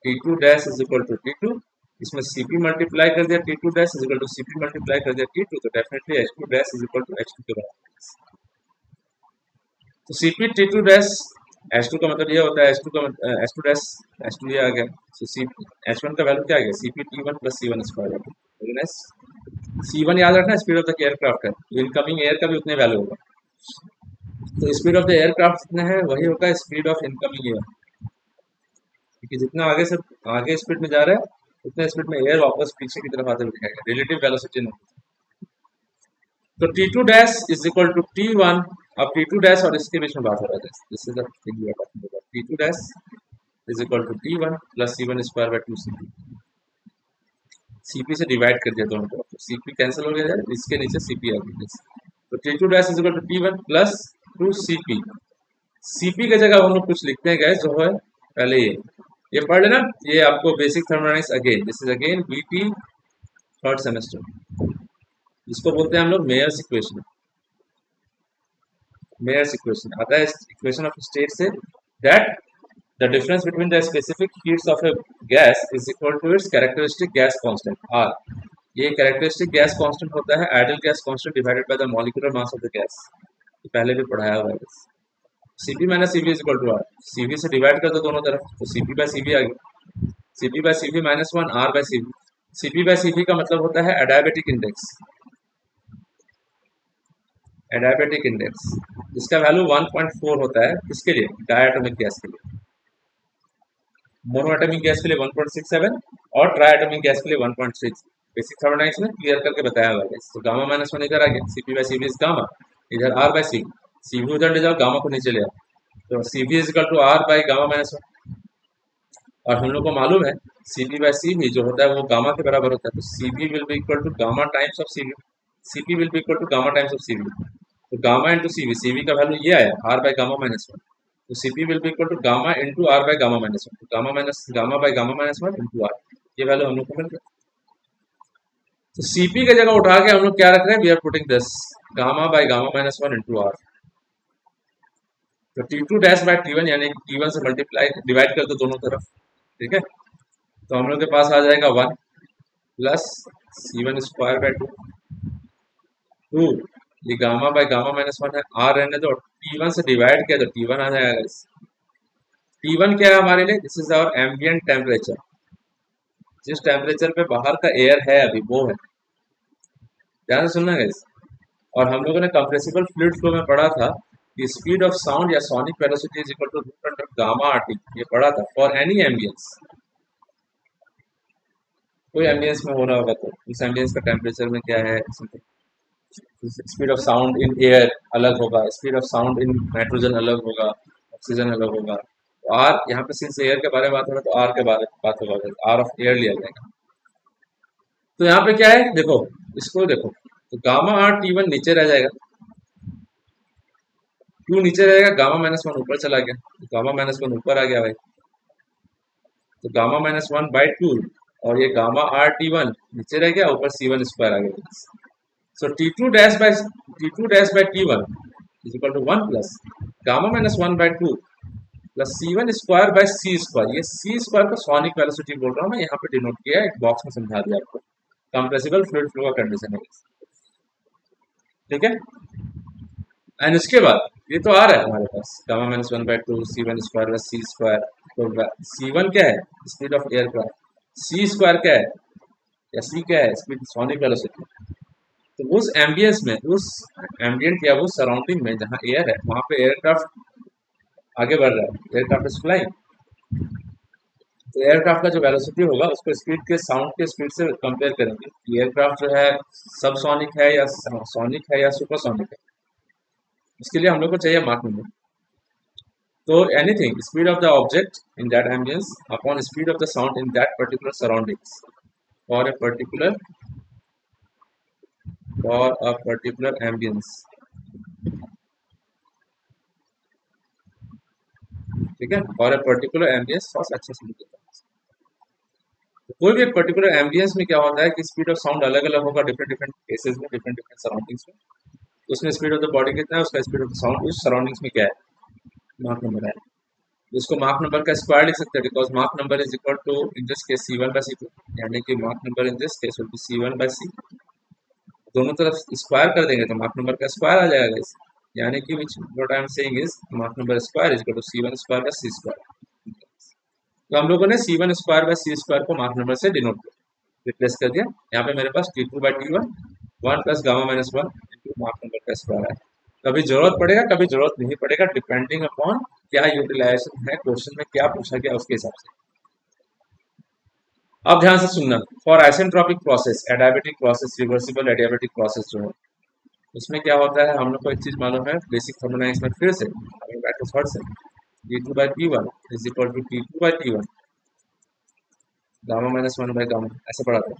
T2 dash is equal to T2, इसमें Cp मल्टीप्लाई कर दिया, T2 dash is equal to Cp multiply कर दिया T2, तो definitely H2 dash is equal to H2 के बराबर। तो Cp T2 डैश H2 का मतलब ये होता है, H2 डैश H2 ये आ गया, तो Cp H1 का वैल्यू क्या आ गया, Cp T1 plus C1 square, C1 याद रखना स्पीड ऑफ द एयरक्राफ्ट है, इनकमिंग एयर का भी उतने वैल्यू होगा, तो स्पीड ऑफ द एयरक्राफ्ट जितना है वही होगा स्पीड ऑफ इनकमिंग एयर, क्योंकि जितना आगे से आगे स्पीड में जा रहा है उतने स्पीड में एयर वापस पीछे की तरफ आते हुए दिखाएगा, रिलेटिव वेलोसिटी नहीं। तो T2 dash is equal to T1, अब T2 डैश और इसके बीच में बात हो रहा है, this is the thing we are talking about, T2 dash is equal to T1 plus C1 square by 2 Cp, Cp से डिवाइड कर दिया दोनों तरफ, तो Cp कैंसिल हो गया, इसके नीचे Cp आ गया, तो T2 dash is equal to T1 plus 2 CP। CP की जगह हम लोग कुछ लिखते हैं गैस, जो है पहले ये पढ़ लेना। ये आपको basic thermodynamics, again this is again BT third semester, जिसको बोलते हैं हम लोग मेयर्स इक्वेशन। मेयर्स इक्वेशन आता है इक्वेशन ऑफ स्टेट से, that the difference between the specific heats of a gas is equal to its characteristic gas constant R। ये characteristic gas constant होता है ideal gas constant divided by the molecular mass of the gas। ये पहले भी पढ़ाया हुआ है। Cp minus Cv is equal to R। Cv से डिवाइड कर दो दोनों तरफ, तो Cp बाय Cv आ गया। Cp by Cv minus 1 R by Cv। Cp by Cv का मतलब होता है एडियाबेटिक इंडेक्स, एडियाबेटिक इंडेक्स जिसका वैल्यू 1.4 होता है। किसके लिए? डायटोमिक गैस के लिए। मोनोएटॉमिक गैस के लिए 1.67 और ट्राइएटॉमिक गैस के लिए 1.6। बेसिक थर्मोडायनामिक्स में क्लियर करके बताया हुआ है। तो गामा माइनस 1 इधर आ गया, Cp by Cv is gamma, इधर R बाय Cv। Cv उधर ले जाओ, गामा को नीचे ले आओ, तो Cv is equal to R by gamma minus 1। और हम लोग को मालूम है Cp बाय Cv जो होता है वो गामा के बराबर होता है, तो Cp will be equal to gamma times of Cv। Cp will be equal to gamma times of Cv। तो गामा इंटू Cv, Cv का वैल्यू ये आया R बाय गामा माइनस 1। तो Cp will be equal to gamma into R by gamma minus 1। तो gamma by gamma minus 1 into R, ये value हम लोग को मिल गया। तो Cp की जगह उठा के हम लोग क्या रख रहे हैं? We are putting this gamma by gamma minus 1 into R। तो T2 डैश बाय T1 यानी T1 से मल्टीप्लाई डिवाइड कर दो दोनों तरफ, ठीक है। तो हम लोग के पास आ जाएगा 1 प्लस C1 स्क्वायर बाय 2। ये गामा बाय गामा माइनस 1 है, R रहने दो, T1 से डिवाइड किया तो T1 आ जाएगा। T1 क्या है हमारे लिए? This is our ambient temperature. जिस टेम्परेचर पे बाहर का एयर है अभी, वो है, ध्यान से सुनना गाइस। और हम लोगों ने कंप्रेसिबल फ्लूइड फ्लो में पढ़ा था कि स्पीड ऑफ साउंड या sonic velocity is equal to root under gamma RT, ये पढ़ा था फॉर एनी एम्बियंस। कोई एम्बियंस में हो रहा होगा तो उस एम्बियंस का टेम्परेचर में क्या है, speed of sound in air अलग होगा, speed of sound in nitrogen अलग होगा, ऑक्सीजन अलग होगा। तो आर यहाँ पे सिंस एयर के बारे में बात हो रहा है तो आर के बारे में बात होगा, आर ऑफ एयर लिया जाएगा। तो यहाँ पे क्या है देखो, इसको देखो, तो गामा आर T1 नीचे रह जाएगा, क्यों नीचे रहेगा? गामा माइनस 1 ऊपर चला गया, तो गामा माइनस 1 ऊपर आ गया भाई, तो गामा माइनस 1 बाई 2, और ये गामा आर T1 नीचे रह गया, ऊपर C1 स्क्वायर आ गया। So T2 dash by T1 is equal to 1 plus gamma minus 1 by 2 plus C1 square by C square. ये C स्क्वायर को सोनिक वेलोसिटी बोल रहा हूँ मैं, यहाँ पे डिनोट किया है, एक बॉक्स में समझा दिया आपको। कंप्रेसिबल फ्लूइड फ्लो का कंडीशन है, ठीक है। एंड उसके बाद ये तो आ रहा है हमारे पास gamma minus 1 by 2 C1 square by C square. तो C1 क्या है? Speed of aircraft. C square क्या है या C क्या है? Speed sonic velocity. तो उस एम्बियंस में, उस एम्बियंट या उस सराउंडिंग में जहाँ एयर है, वहां पे एयरक्राफ्ट आगे बढ़ रहा है, एयरक्राफ्ट इज फ्लाइंग। तो एयरक्राफ्ट का जो वेलोसिटी होगा उसको स्पीड के, साउंड के स्पीड से कंपेयर करेंगे कि एयरक्राफ्ट जो है सब सोनिक है या सोनिक है या सुपरसोनिक है। इसके लिए हम लोग को चाहिए मार्क नंबर। तो anything speed of the object in that ambience upon speed of the sound in that particular surroundings for a particular ambience, ठीक है, for a particular ambience for अच्छे से लिखिए। तो कोई भी एक पर्टिकुलर एम्बियंस में क्या होता है कि स्पीड ऑफ साउंड अलग अलग होगा डिफरेंट डिफरेंट केसेस में, डिफरेंट डिफरेंट सराउंडिंग्स में। तो उसमें स्पीड ऑफ द बॉडी कितना है, उसका स्पीड ऑफ द साउंड उस सराउंडिंग्स में क्या है, मार्क नंबर है। इसको मार्क नंबर का स्क्वायर लिख सकते हैं, बिकॉज मार्क number is equal to in this case C1 by C2, यानी कि मार्क number in this case will be C1 by C। दोनों तरफ स्क्वायर कर देंगे तो मार्क नंबर का स्क्वायर आ जाएगा इस, यानी कि which what I am saying is मार्क number square is equal to C1 square by C square. तो हम लोगों ने C1 square by C square को मार्क नंबर से डिनोट किया, रिप्लेस कर दिया। यहाँ पे मेरे पास T2 by T1 1 plus gamma minus 1 into मार्क नंबर का स्क्वायर है। कभी जरूरत पड़ेगा, कभी जरूरत नहीं पड़ेगा, डिपेंडिंग अपॉन क्या यूटिलाइजेशन है, क्वेश्चन में क्या पूछा गया उसके हिसाब से। अब ध्यान से सुनना, for isentropic process, adiabatic process, reversible adiabatic process जो है, उसमें क्या होता है, हम लोग को एक चीज मालूम है बेसिक थर्मोडायनामिक्स में, फिर से बैक टू थर्ड से, T2 by T1 is equal to T2 by T1 gamma minus 1 by gamma, ऐसे पढ़ा था।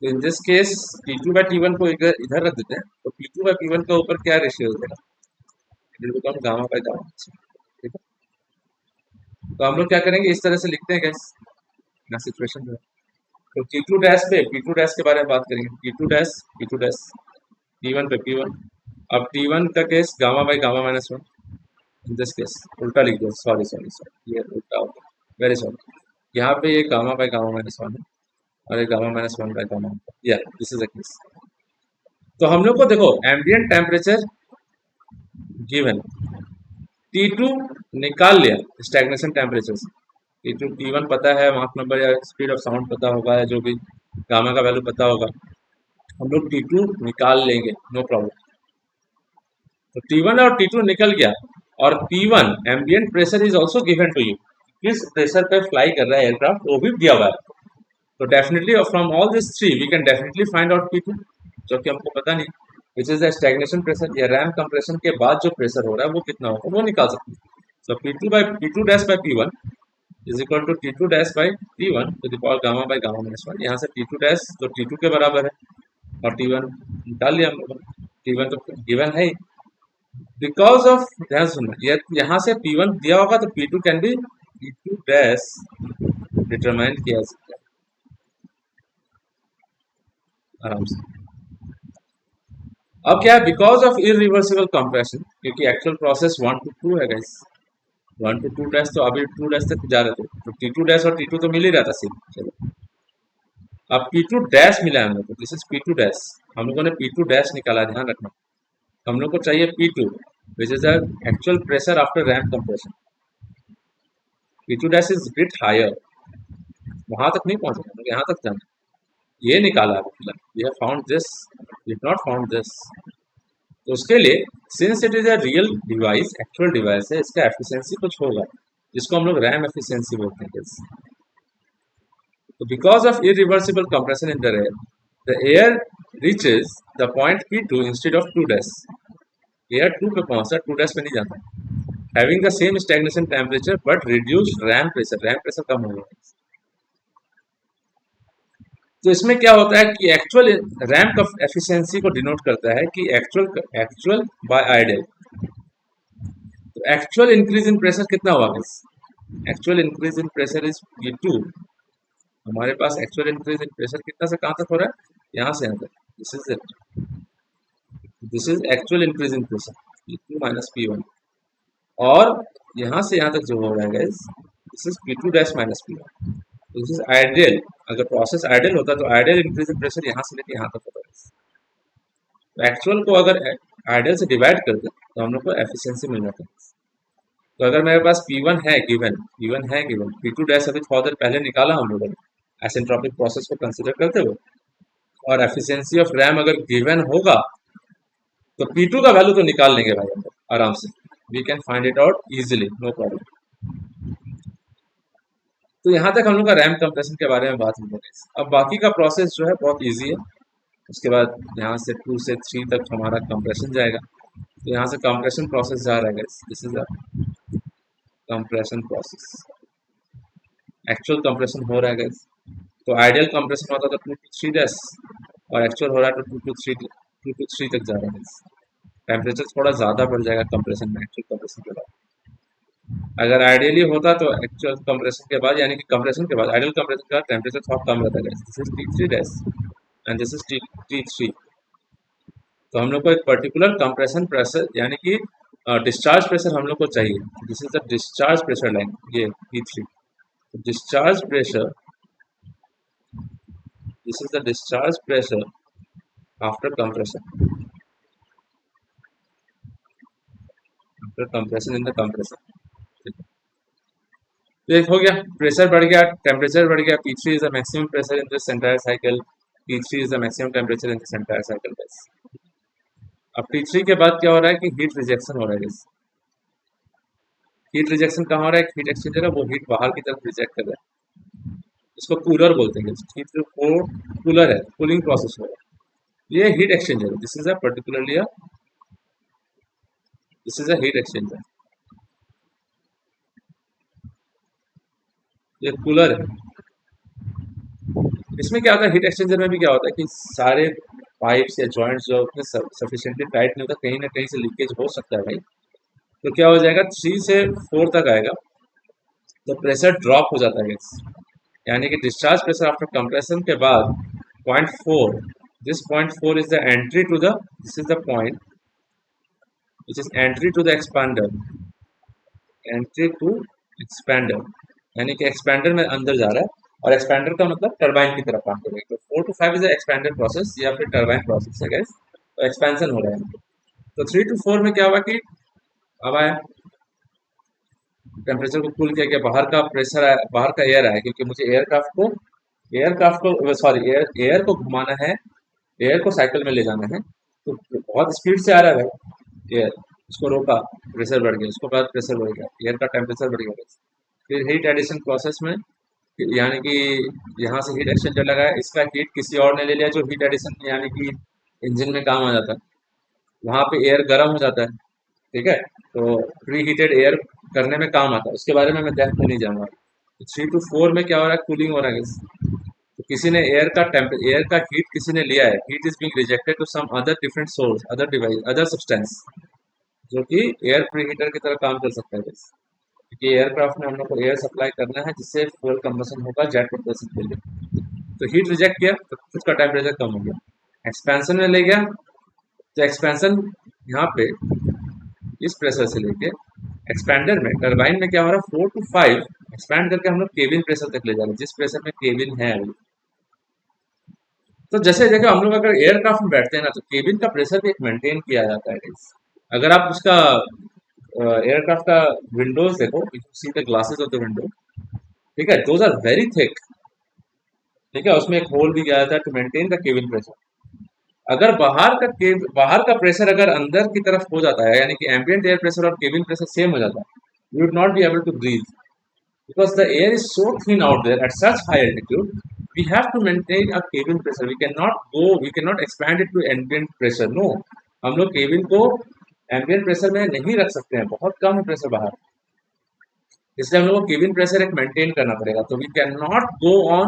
तो इन this case T2 by T1 को इधर इधर रख देते हैं, तो P2 बाई P1 का ऊपर क्या रेशियो हो जाएगा, it will become gamma by gamma. ठीक है, तो हम लोग क्या करेंगे, इस तरह से लिखते हैं गैस ना सिचुएशन जो है। तो T2 डैश पे P2 डैश के बारे में बात करेंगे, P2 dash P2 dash T1 पे P1। अब T1 का case gamma by gamma minus one, in this case उल्टा लिख दिया, सॉरी सॉरी सॉरी, ये उल्टा हो गया, वेरी सॉरी। यहाँ पे ये gamma by gamma minus one है और ये gamma minus one by gamma, या दिस इज द केस। तो हम लोग को देखो एम्बिएंट टेम्परेचर गिवन, T2 निकाल लिया स्टैग्नेशन टेम्परेचर से, T2 T1 पता है, मार्क नंबर या स्पीड ऑफ साउंड पता होगा, या जो भी गामा का वैल्यू पता होगा, हम लोग T2 निकाल लेंगे, नो प्रॉब्लम। तो T1 और T2 निकल गया, और P1 ambient pressure is also given to you, किस प्रेशर पे फ्लाई कर रहा है एयरक्राफ्ट वो भी दिया हुआ है। तो definitely from all this three we can definitely find out P2, जो कि हमको पता नहीं, which is the stagnation pressure, या रैम कंप्रेशन के बाद जो प्रेशर हो रहा है वो कितना होगा वो निकाल सकते हैं। So P2 by P2 dash by P1 is equal to T2 dash by T1 to the power gamma by gamma minus one. यहाँ से T2 डैश तो T2 के बराबर है, और T1 निकाल लिया हम लोगों ने, T1 तो गिवन है ही। बिकॉज ऑफ, ध्यान सुनना, यहाँ से P1 दिया होगा तो P2 can be P2 dash determine किया जा सकता है आराम से। अब क्या है, बिकॉज ऑफ इरिवर्सिबल कंप्रेशन, क्योंकि एक्चुअल प्रोसेस 1 to 2 है गाइस, 1 to 2 डैश, तो अभी 2 डैश तक जा रहे थे, तो T2 डैश और T2 तो मिल ही रहा था सिर्फ। चलो अब P2 डैश मिला है हम लोग को, दिस इज P2 डैश, हम लोगों ने P2 डैश निकाला, ध्यान रखना। हम लोग को चाहिए P2 which is the actual pressure after ram compression. P2 dash is bit higher, वहां तक नहीं पहुंचे, हम लोग यहाँ तक जाना, ये निकाला है, मतलब we have found this, did not found this. तो उसके लिए since it is a real device, actual device है, इसका एफिशिएंसी कुछ होगा, जिसको हम लोग रैम एफिशिएंसी बोलते हैं। तो because of irreversible compression in the air reaches the point P2 instead of 2 dash, air 2 पे पहुंचता, 2 डैश पे नहीं जाता, having the same stagnation temperature but reduced ram pressure कम होगा। तो इसमें क्या होता है कि एक्चुअल रैम का एफिशिएंसी को डिनोट करता है कि एक्चुअल बाय आइडियल। तो एक्चुअल इंक्रीज इन प्रेशर कितना हुआ, actual increase in pressure is P2, हमारे पास एक्चुअल इंक्रीज इन प्रेशर कितना से कहाँ तक हो रहा है, यहाँ से यहाँ तक, this is it, this is actual increase in pressure P2 minus P1, और यहाँ से यहाँ तक जो हो रहा है guys, this is P2 dash minus P1, this is ideal. अगर प्रोसेस आइडियल होता तो आइडियल इंक्रीज इन प्रेशर यहाँ से लेके यहाँ तक होता है। तो एक्चुअल को अगर आइडियल से डिवाइड कर दे तो हम लोग को एफिशिएंसी मिल जाता है। तो अगर मेरे पास P1 है गिवन, P1 है गिवन, P2 डैश अभी थोड़ा देर पहले निकाला हम लोगों ने एसिंट्रोपिक प्रोसेस को कंसीडर करते हुए, और एफिशिएंसी ऑफ रैम अगर गिवन होगा तो P2 का वैल्यू तो निकाल लेंगे भाई हम लोग आराम से, we can find it out easily, no problem. तो यहाँ तक हम लोग का रैम कंप्रेशन के बारे में बात हो गई। अब बाकी का प्रोसेस जो है बहुत ईजी है। उसके बाद यहाँ से 2 से 3 तक हमारा कंप्रेशन जाएगा, तो यहाँ से कंप्रेशन प्रोसेस जा रहा है, this is the compression process, actual compression हो रहा है गाइस। तो आइडियल कंप्रेशन होता था 2 to 3 डैश, और एक्चुअल हो रहा है तो 2 to 3 तक जा रहा है। टेम्परेचर थोड़ा ज़्यादा बढ़ जाएगा कंप्रेशन में, एक्चुअल कंप्रेशन के बाद। अगर आइडियली होता तो एक्चुअल कंप्रेशन के बाद, यानी कि कंप्रेशन के बाद आइडियल कंप्रेशन का टेम्परेचर थोड़ा कम रहता है, this is T3 dash and this is T3। तो हम लोग को एक पर्टिकुलर कंप्रेशन प्रेशर, यानी कि डिस्चार्ज प्रेशर हम लोग को चाहिए, this is the discharge pressure line, ये T3। Discharge pressure, this is the discharge pressure after compression, after compression in the compressor. ये हो गया, प्रेशर बढ़ गया, टेम्परेचर बढ़ गया, P3 is the maximum pressure in this entire cycle, T3 is the maximum temperature in this entire cycle. अब T3 के बाद क्या हो रहा है कि हीट रिजेक्शन हो रहा है। हीट रिजेक्शन कहाँ हो रहा है, हीट एक्सचेंजर है, वो हीट बाहर की तरफ रिजेक्ट कर रहा है, इसको कूलर बोलते हैं। हीट जो कूलर है, कूलिंग प्रोसेस हो रहा है, ये हीट एक्सचेंजर है, this is a particularly this is a heat exchanger, ये कूलर है। इसमें क्या होता है, हीट एक्सचेंजर में भी क्या होता है कि सारे पाइप्स या जॉइंट्स जो उतने सफिशिएंटली टाइट नहीं होता, कहीं ना कहीं से लीकेज हो सकता है भाई। तो क्या हो जाएगा, 3 से 4 तक आएगा तो प्रेशर ड्रॉप हो जाता है गैस, यानी कि डिस्चार्ज प्रेशर आफ्टर कंप्रेशन के बाद 0.4, this 0.4 is the entry to the, this is the point which is entry to the expander, entry to expander, यानी कि एक्सपेंडर में अंदर जा रहा है, और एक्सपेंडर का मतलब टरबाइन की तरफ काम करेगा। तो 4 to 5 इज एक्सपेंडर प्रोसेस या फिर टरबाइन प्रोसेस है गैस, तो एक्सपेंशन हो रहा है। तो 3 to 4 में क्या हुआ कि अब आया टेम्परेचर को कूल किया गया, बाहर का प्रेशर आया, बाहर का एयर आया, क्योंकि मुझे एयरक्राफ्ट को सॉरी एयर को घुमाना है, एयर को साइकिल में ले जाना है, तो बहुत स्पीड से आ रहा है भाई एयर, उसको रोका, प्रेशर बढ़ गया, उसके बाद प्रेशर बढ़ गया, एयर का टेम्परेचर बढ़ गया। फिर हीट एडिशन प्रोसेस में, यानी कि यहाँ से हीट एक्सचेंजर लगा है, इसका हीट किसी और ने ले लिया जो हीट एडिशन यानी कि इंजन में काम आ जाता है, वहाँ पे एयर गर्म हो जाता है, ठीक है, तो प्री हीटेड एयर करने में काम आता है, उसके बारे में मैं डेप्थ में नहीं जाऊँगा। तो 3 to 4 में क्या हो रहा है, कूलिंग हो रहा है, तो किसी ने एयर का हीट किसी ने लिया है, heat is being rejected to some other different source, other device, other substance, जो कि एयर प्री हीटर की तरह काम कर सकता है बस। क्योंकि एयरक्राफ्ट में हम लोग को एयर सप्लाई करना है जिससे फ्यूल कंबशन होगा जेट प्रोपल्शन के लिए। तो हीट रिजेक्ट किया तो उसका टेम्परेचर कम हो गया, एक्सपेंशन में ले गया, तो एक्सपेंशन यहाँ पे इस प्रेशर से लेके एक्सपैंडर में टरबाइन में क्या हो रहा है, 4 to 5 एक्सपैंड करके हम लोग केबिन प्रेशर तक ले जा रहे हैं, जिस प्रेशर में केबिन है अभी। तो जैसे देखो हम लोग अगर एयरक्राफ्ट में बैठते हैं ना, तो केबिन का प्रेशर भी एक मेंटेन किया जाता है guys। अगर आप उसका एयरक्राफ्ट का विंडोज देखो, see the glasses of the window, ठीक है, दोज आर वेरी थिक, ठीक है, उसमें एक होल भी गया था to maintain the cabin pressure. अगर बाहर का प्रेशर अगर अंदर की तरफ हो जाता है, यानी कि एम्बिएंट एयर प्रेशर और केबिन प्रेशर सेम हो जाता है, you would not be able to breathe, because the air is so thin out there at such high altitude. We have to maintain a cabin pressure. We cannot expand it to ambient pressure, no, हम लोग cabin को ambient pressure में नहीं रख सकते हैं, बहुत कम है प्रेशर बाहर, इसलिए हम लोग को केबिन प्रेशर एक मेंटेन करना पड़ेगा। तो we can not go on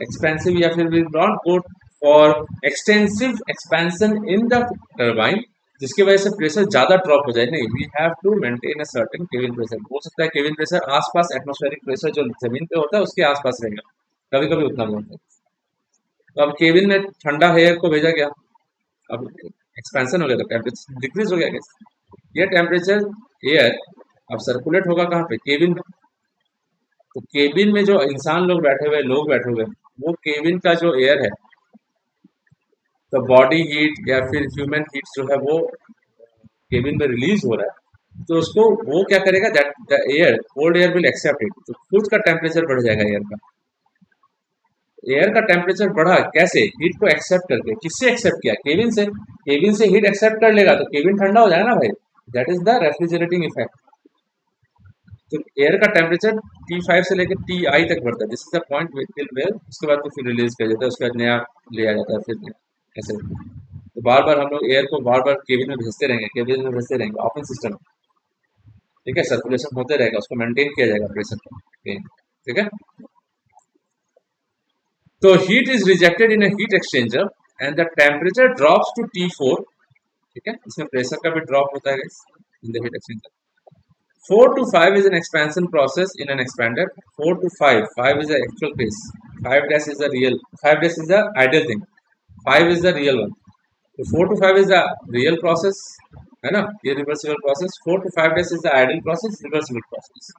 expensive, या फिर we not go for extensive expansion in the turbine, जिसकी वजह से प्रेशर ज्यादा ड्रॉप हो जाए, नहीं, we have to maintain a certain cabin pressure. हो सकता है केबिन प्रेशर आसपास एटमॉस्फेरिक प्रेशर जो जमीन पे होता है उसके आसपास रहेगा, कभी कभी उतना भी होता है। तो अब केबिन में ठंडा एयर को भेजा गया, अब एक्सपेंशन हो गया तो टेम्परेचर डिक्रीज हो गया, ये टेम्परेचर एयर अब सर्कुलेट होगा कहाँ पे, केबिन में। तो केबिन में जो इंसान लोग बैठे हुए वो केबिन का जो एयर है, तो बॉडी हीट या फिर ह्यूमन हीट जो है वो केबिन में रिलीज हो रहा है, तो उसको वो क्या करेगा, that the air, cold air will accept it, तो खुद का टेम्परेचर बढ़ जाएगा एयर का। एयर का टेम्परेचर बढ़ा कैसे, हीट को एक्सेप्ट करके, किससे एक्सेप्ट किया, केबिन से, केबिन से हीट एक्सेप्ट कर लेगा तो केबिन ठंडा हो जाएगा ना भाई, that is the refrigerating effect. तो एयर का टेम्परेचर T5 से लेकर TI तक बढ़ता है, this is the point till where, उसके बाद तो फिर रिलीज कर देता है, उसके बाद नया लिया जाता है फिर नया, ऐसे। तो बार बार हम लोग एयर को बार बार केबिन में भेजते रहेंगे, केबिन में भेजते रहेंगे, ओपन सिस्टम, ठीक है, सर्कुलेशन होते रहेगा, उसको मेंटेन किया जाएगा प्रेशर को, ठीक है। तो heat is rejected in heat exchanger and the temperature drops to T4, ठीक है, इसमें प्रेशर का भी ड्रॉप होता है in the heat exchanger. 4 to 5 is an expansion process in an expander. 4 to 5, 5 is the actual pace. 5 dash is the real. 5 dash is the ideal thing. 5 is the real one. So 4 to 5 is the real process, है ना? Irreversible process. 4 to 5 dash is the ideal process, reversible process.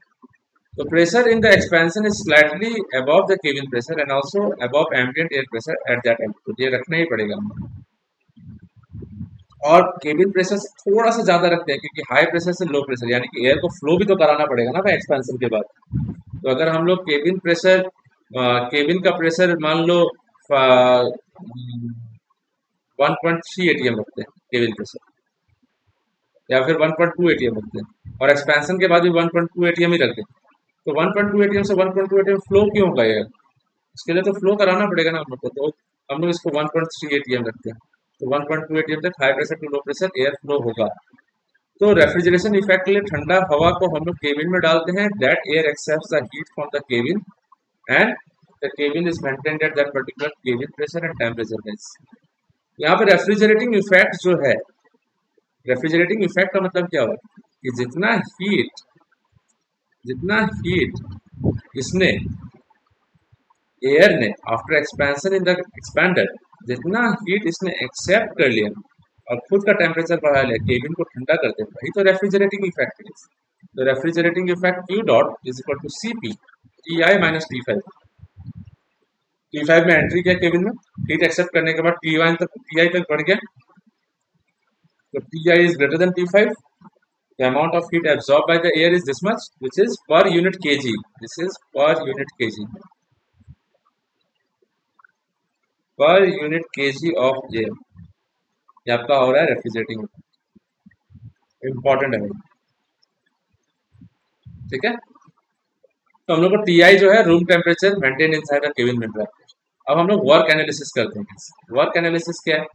So pressure in the expansion is slightly above the cabin pressure and also above ambient air pressure at that altitude. ये रखना ही पड़ेगा हमको। और cabin pressure से थोड़ा सा ज्यादा रखते हैं, क्योंकि हाई प्रेशर से लो प्रेशर, यानी कि एयर को फ्लो भी तो कराना पड़ेगा ना भाई एक्सपेंशन के बाद। तो अगर हम लोग केबिन का प्रेशर मान लो 1.3 ATM रखते हैं केबिन प्रेशर, या फिर 1.2 ATM रखते हैं, और एक्सपेंशन के बाद भी 1.2 ATM ही रखते हैं, तो 1.2 ATM से 1.2 ATM फ्लो क्यों होगा एयर, इसके लिए तो फ्लो कराना पड़ेगा ना हम लोग को, तो हम लोग इसको 1.3 ATM रखते हैं। तो 1.2 ATM तक high pressure to low pressure air flow होगा। तो रेफ्रिजरेशन इफेक्ट के लिए ठंडा हवा को हम लोग केबिन में डालते हैं, that air accepts the heat from the cabin and the cabin is maintained at that particular cabin pressure and temperature guys. यहाँ पे रेफ्रिजरेटिंग इफेक्ट जो है, रेफ्रिजरेटिंग इफेक्ट का मतलब क्या हुआ कि जितना हीट इसने एयर ने after expansion in the expander, जितना हीट इसने एक्सेप्ट कर लिया और खुद का टेम्परेचर बढ़ा लिया केबिन को ठंडा करते, वही तो रेफ्रिजरेटिंग इफेक्ट है। तो refrigerating effect Q dot is equal to C P T I minus T five में एंट्री किया केबिन में, हीट एक्सेप्ट करने के बाद टी आई तक बढ़ गया, तो T I is greater than T five. The amount of heat absorbed by the air is this much, which is per unit kg. This is per unit kg. Per unit kg of air. ये आपका हो रहा है refrigerating, important है, ठीक है। तो हम लोग को टीआई जो है room temperature maintain inside the cabin मिल रहा है। अब हम लोग वर्क एनालिसिस करते हैं। वर्क एनालिसिस क्या है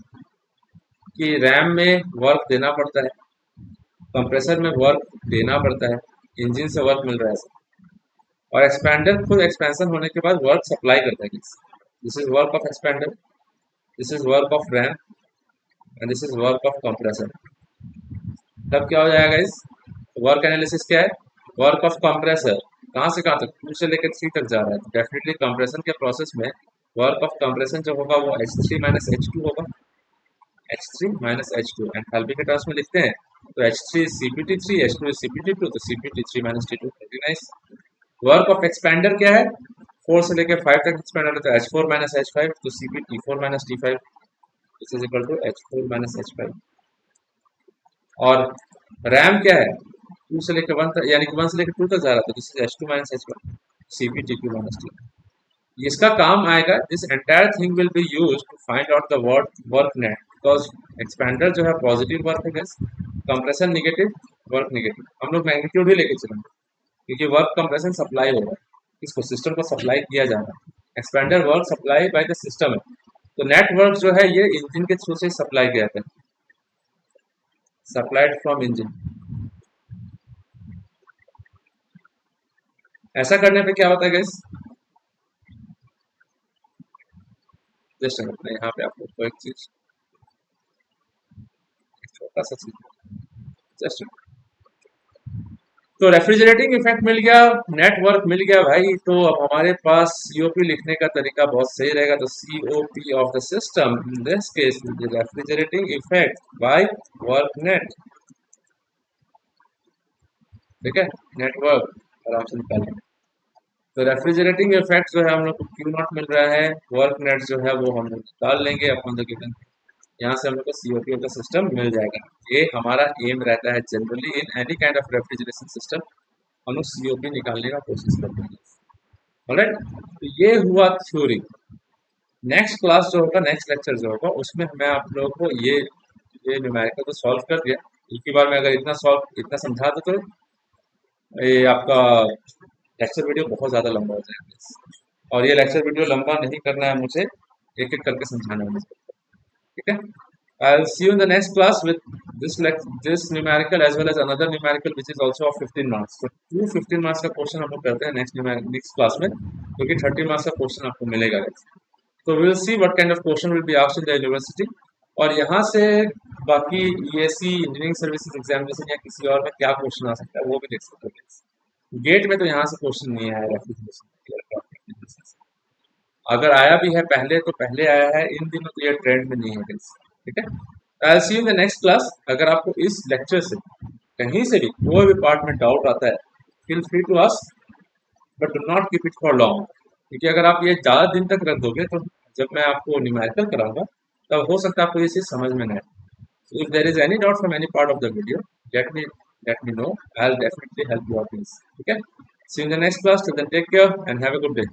कि रैम में वर्क देना पड़ता है, कंप्रेसर में वर्क देना पड़ता है, इंजन से वर्क मिल रहा है, और एक्सपेंडर खुद एक्सपेंशन होने के बाद वर्क सप्लाई करता है। This is work of expander, this is work of RAM and this is work of compressor. तब क्या हो जाएगा इस वर्क एनालिसिस क्या है, वर्क ऑफ कंप्रेसर कहाँ से कहाँ तक, 2 से लेकर 3 तक जा रहा है, तो डेफिनेटली कंप्रेशन के प्रोसेस में वर्क ऑफ कंप्रेशन जो होगा वो H3 माइनस H2 होगा, H3 माइनस H2, एंथैल्पी के टर्म्स में लिखते हैं तो H3 is CPT3, H2 is CPT2, तो CPT3 minus T2। Very nice. Work of expander क्या है, 4 से लेकर 5 तक एक्सपेंडर है, तो H4 माइनस H5, तो CPT4 minus T5, this is equal to H4 minus H5। और रैम क्या है, 2 से लेकर 1 तक, यानी कि 1 से लेकर 2 तक जा रहा था, this is H2 minus H1, CPT2 minus T। इसका काम आएगा, this entire thing will be used to find out the work net, because expander जो है पॉजिटिव वर्क है gas, compression negative, work negative. हम लोग मैग्नीट्यूड ही लेके चलेंगे क्योंकि वर्क कंप्रेशन सप्लाई हो रहा है, इसको सिस्टम को सप्लाई किया जा रहा है, expander work supply by the system है, तो नेट वर्क जो है ये इंजन के थ्रू से सप्लाई किया जाता है, सप्लाइड फ्रॉम इंजन। ऐसा करने पे क्या होता है गैस, जस्ट मैं यहाँ पे आपको कोई चीज छोटा सा चीज जस्ट, तो रेफ्रिजरेटिंग इफेक्ट मिल गया, नेटवर्क मिल गया भाई, तो अब हमारे पास सीओपी लिखने का तरीका बहुत सही रहेगा, तो COP of the system in this case refrigerating effect by work net, ठीक है, नेटवर्क आराम से निकाल लेंगे। तो रेफ्रिजरेटिंग इफेक्ट जो है हम लोग को क्यू नॉट मिल रहा है, वर्क नेट जो है वो हम लोग निकाल लेंगे अपन द गिवन, यहाँ से हम लोग को सीओपी ऑफ द सिस्टम मिल जाएगा। ये हमारा एम रहता है generally in any kind of refrigeration system, हम लोग सीओपी निकालने का कोशिश करते हैं। ऑलराइट, तो ये हुआ थ्योरी। नेक्स्ट क्लास जो होगा, नेक्स्ट लेक्चर जो होगा, उसमें मैं आप लोगों को ये न्यूमेरिकल तो सॉल्व कर दिया, एक ही बार में अगर इतना समझा दो तो ये आपका लेक्चर वीडियो बहुत ज़्यादा लंबा हो जाएगा, और ये लेक्चर वीडियो लंबा नहीं करना है मुझे, एक एक करके समझाना है मुझे, ठीक है। I'll see you in the next class with this numerical as well as another numerical which is also of 15 marks. So 15 marks का क्वेश्चन हम लोग करते हैं नेक्स्ट क्लास में, क्योंकि 30 marks का क्वेश्चन आपको मिलेगा। तो we'll see what kind of question will be asked in the university, और यहाँ से बाकी ESC इंजीनियरिंग सर्विसेज एग्जामिनेशन या किसी और में क्या क्वेश्चन आ सकता है वो भी देख सकते हैं। गेट में तो यहाँ से क्वेश्चन नहीं आया रेफ्रिजरेशन, अगर आया भी है पहले तो पहले आया है, इन दिनों तो ये ट्रेंड में नहीं है, ठीक है। I see you in the next class. अगर आपको इस लेक्चर से कहीं से भी कोई भी पार्ट में डाउट आता है, feel free to ask, but do not keep it for long, क्योंकि अगर आप ये ज़्यादा दिन तक रख दोगे तो जब मैं आपको न्यूमेरिकल कराऊंगा तब हो सकता है आपको ये चीज़ समझ में ना आए। If there is any doubt from any part of the video, let me know. I'll definitely help you out in this. Okay. See you in the next class. Till then, take care and have a good day.